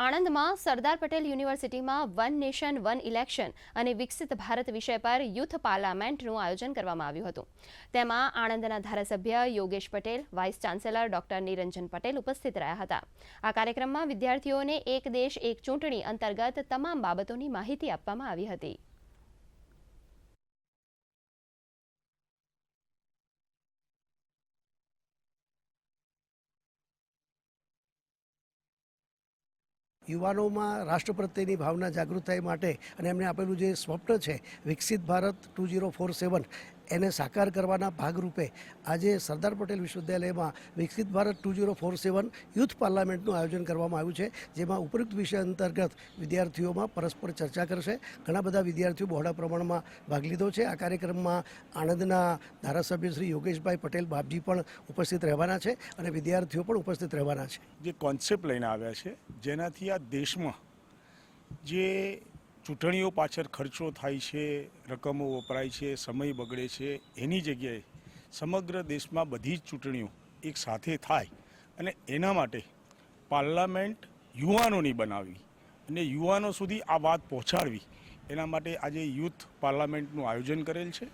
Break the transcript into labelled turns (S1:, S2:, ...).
S1: આણંદમાં સરદાર પટેલ યુનિવર્સિટીમાં one nation one election અને વિકસિત ભારત વિષય પર યુથ પાર્લામેન્ટનું આયોજન કરવામાં આવ્યું હતું. તેમાં આણંદના ધારાસભ્ય Yogesh Patel, vice chancellor doctor Niranjan Patel ઉપસ્થિત રહ્યા હતા. આ કાર્યક્રમમાં વિદ્યાર્થીઓને એક દેશ એક ચૂંટણી અંતર્ગત તમામ બાબતોની માહિતી આપવામાં આવી હતી.
S2: યુવાનોમાં રાષ્ટ્ર પ્રત્યેની ભાવના જાગૃત થાય માટે અને એમને આપેલું જે સ્વપ્ન છે વિકસિત ભારત 2047 એને સાકાર કરવાના ભાગરૂપે આજે સરદાર પટેલ વિશ્વવિદ્યાલયમાં વિકસિત ભારત 2047 યુથ પાર્લામેન્ટનું આયોજન કરવામાં આવ્યું છે, જેમાં ઉપરોક્ત વિષય અંતર્ગત વિદ્યાર્થીઓમાં પરસ્પર ચર્ચા કરશે. ઘણા બધા વિદ્યાર્થીઓ બહોળા પ્રમાણમાં ભાગ લીધો છે. આ કાર્યક્રમમાં આણંદના ધારાસભ્ય શ્રી યોગેશભાઈ પટેલ બાપજી પણ ઉપસ્થિત રહેવાના છે અને વિદ્યાર્થીઓ પણ ઉપસ્થિત રહેવાના છે.
S3: જે કોન્સેપ્ટ લઈને આવ્યા છે, જેનાથી આ દેશમાં જે ચૂંટણીઓ પાછળ ખર્ચો થાય છે, રકમો વપરાય છે, સમય બગડે છે, એની જગ્યાએ સમગ્ર દેશમાં બધી જ ચૂંટણીઓ એક સાથે થાય અને એના માટે પાર્લામેન્ટ યુવાનોની બનાવવી અને યુવાનો સુધી આ વાત પહોંચાડવી, એના માટે આજે યુથ પાર્લામેન્ટનું આયોજન કરેલ છે.